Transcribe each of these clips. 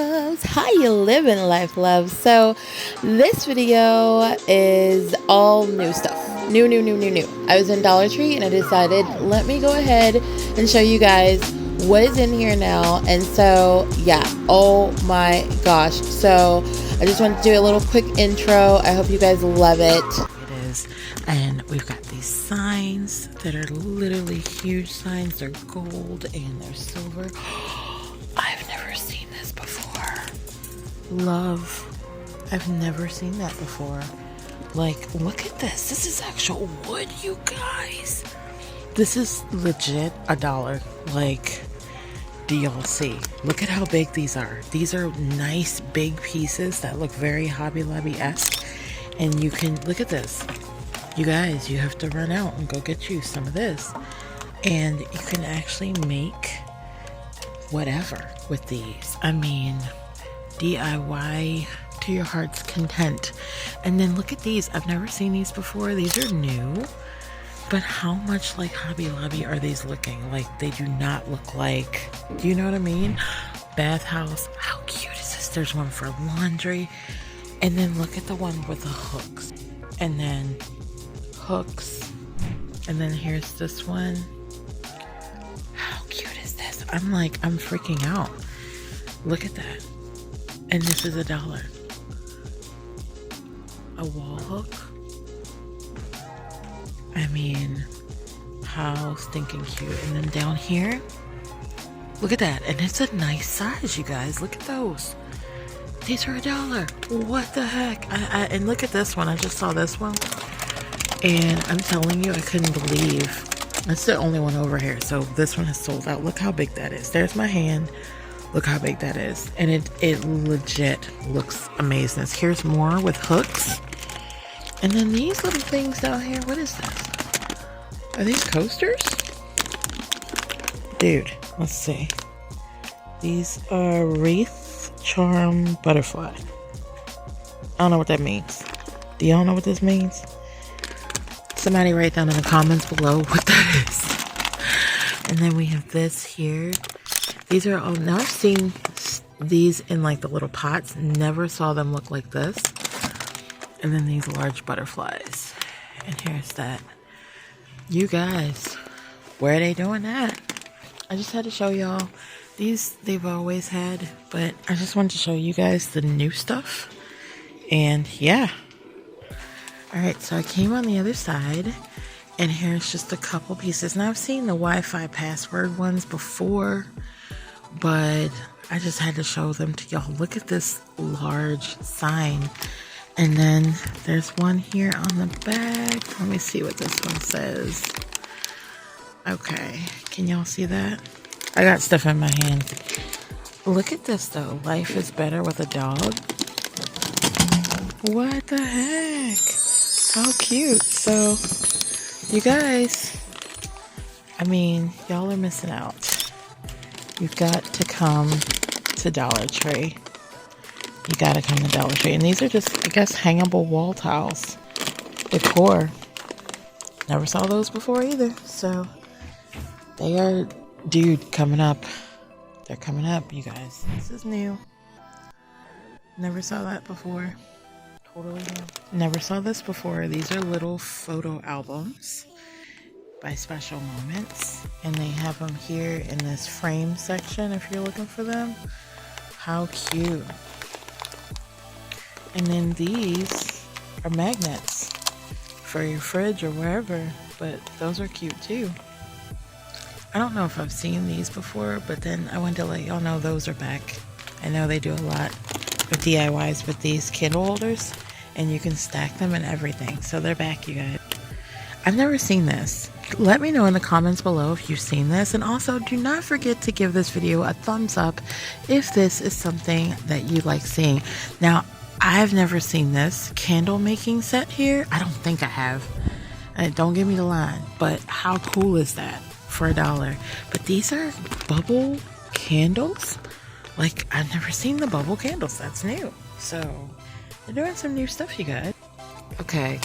loves, how you living life, loves? So this video is all new stuff, new. I was in Dollar Tree and I decided, let me go ahead and show you guys what is in here now. And so yeah, oh my gosh, so I just wanted to do a little quick intro. I hope you guys love it. It is, and we've got these signs that are literally huge signs. They're gold and they're silver. I've never seen this before. Love, I've never seen that before. Like, look at this. This is actual wood, you guys. This is legit $1. Like, do y'all see? Look at how big these are. These are nice big pieces that look very Hobby Lobby-esque. And you can, look at this. You guys, you have to run out and go get you some of this. And you can actually make whatever with these. I mean, DIY to your heart's content. And then look at these. I've never seen these before. These are new. But how much like Hobby Lobby are these looking? Like, they do not look like, do you know what I mean? Bathhouse. How cute is this? There's one for laundry. And then look at the one with the hooks. And then hooks. And then here's this one. How cute is this? I'm freaking out. Look at that. And this is $1. A wall hook. I mean, how stinking cute. And then down here, look at that. And it's a nice size, you guys. Look at those. These are $1. What the heck? And look at this one. I just saw this one. And I'm telling you, I couldn't believe. That's the only one over here. So this one has sold out. Look how big that is. There's my hand. Look how big that is. And it legit looks amazing. Here's more with hooks. And then these little things down here. What is this? Are these coasters? Dude, let's see. These are wreath charm butterfly. I don't know what that means. Do y'all know what this means? Somebody write down in the comments below what that is. And then we have this here. These are all, now I've seen these in like the little pots. Never saw them look like this. And then these large butterflies. And here's that. You guys, where are they doing that? I just had to show y'all. These they've always had, but I just wanted to show you guys the new stuff. And yeah. Alright, so I came on the other side. And here's just a couple pieces. Now I've seen the Wi-Fi password ones before, but I just had to show them to y'all. Look at this large sign. And then there's one here on the back. Let me see what this one says. Okay, can y'all see that? I got stuff in my hand. Look at this though. Life is better with a dog. What the heck? How cute. So, you guys, I mean, y'all are missing out. You've got to come to Dollar Tree. You gotta come to Dollar Tree. And these are just, I guess, hangable wall tiles. Decor. Never saw those before either. So, they are, dude, coming up. They're coming up, you guys. This is new. Never saw that before. Totally new. Never saw this before. These are little photo albums by Special Moments. And they have them here in this frame section if you're looking for them. How cute. And then these are magnets for your fridge or wherever, but those are cute too. I don't know if I've seen these before, but then I wanted to let y'all know those are back. I know they do a lot of DIYs with these candle holders, and you can stack them and everything. So they're back, you guys. I've never seen this. Let me know in the comments below if you've seen this, and also do not forget to give this video a thumbs up if this is something that you like seeing. Now, I've never seen this candle making set here. I don't think I have. Don't give me the line, but how cool is that for $1? But these are bubble candles. Like, I've never seen the bubble candles. That's new. So, they're doing some new stuff, you guys. Okay,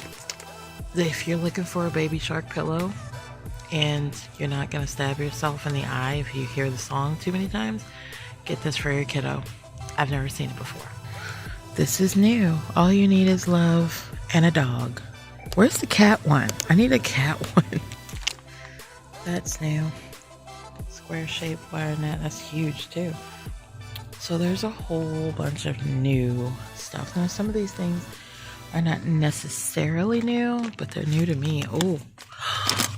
if you're looking for a baby shark pillow and you're not going to stab yourself in the eye if you hear the song too many times, get this for your kiddo. I've never seen it before. This is new. All you need is love and a dog. Where's the cat one? I need a cat one. That's new. Square shaped wire net. That's huge too. So there's a whole bunch of new stuff. Now some of these things are not necessarily new, but they're new to me. Oh,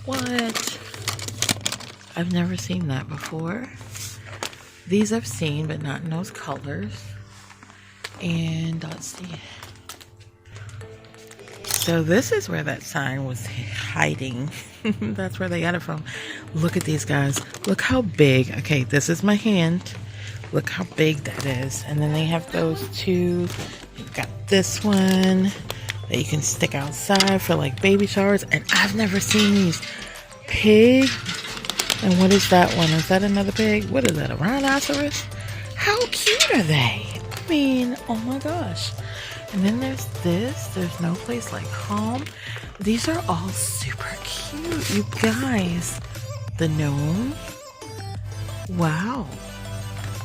what? I've never seen that before. These I've seen, but not in those colors. And let's see. So this is where that sign was hiding. That's where they got it from. Look at these guys. Look how big. Okay, this is my hand. Look how big that is. And then they have those two. You've got this one that you can stick outside for like baby showers. And I've never seen these. Pig. And what is that one? Is that another pig? What is that? A rhinoceros? How cute are they? I mean, oh my gosh. And then there's this. There's no place like home. These are all super cute, you guys. The gnome. Wow.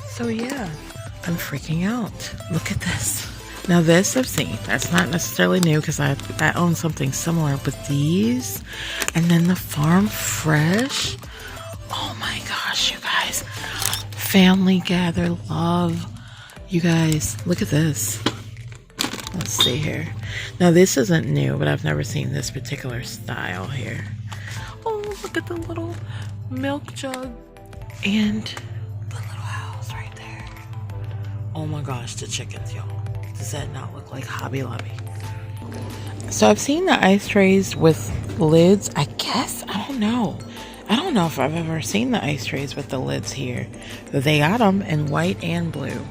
So yeah, I'm freaking out. Look at this. Now this I've seen. That's not necessarily new because I own something similar. But these, and then the Farm Fresh. Oh my gosh, you guys. Family Gather Love. You guys, look at this. Let's see here. Now this isn't new, but I've never seen this particular style here. Oh, look at the little milk jug and the little house right there. Oh my gosh, the chickens, y'all. Does that not look like Hobby Lobby? So I've seen the ice trays with lids. I guess, I don't know. I don't know if I've ever seen the ice trays with the lids here. But they got them in white and blue.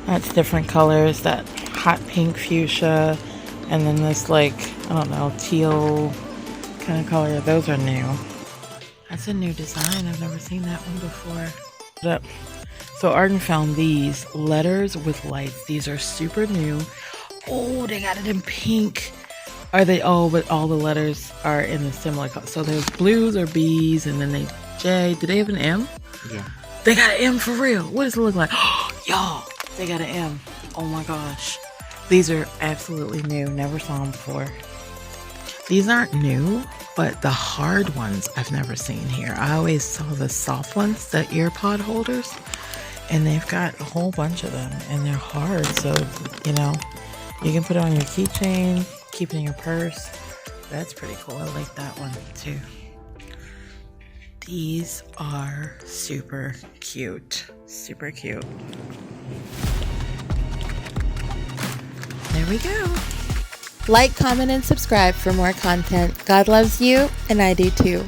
That's different colors. That hot pink fuchsia. And then this like, I don't know, teal kind of color. Those are new. That's a new design. I've never seen that one before. So Arden found these letters with lights. These are super new. Oh, they got it in pink. Are they? Oh, but all the letters are in the similar color. So there's blues or B's, and then they J. Do they have an M? Yeah. They got an M for real. What does it look like? Y'all, they got an M. Oh my gosh. These are absolutely new. Never saw them before. These aren't new, but the hard ones I've never seen here. I always saw the soft ones, the ear pod holders, and they've got a whole bunch of them, and they're hard. So, you know, you can put it on your keychain, keep it in your purse. That's pretty cool. I like that one too. These are super cute. Super cute. There we go. Like, comment, and subscribe for more content. God loves you, and I do too.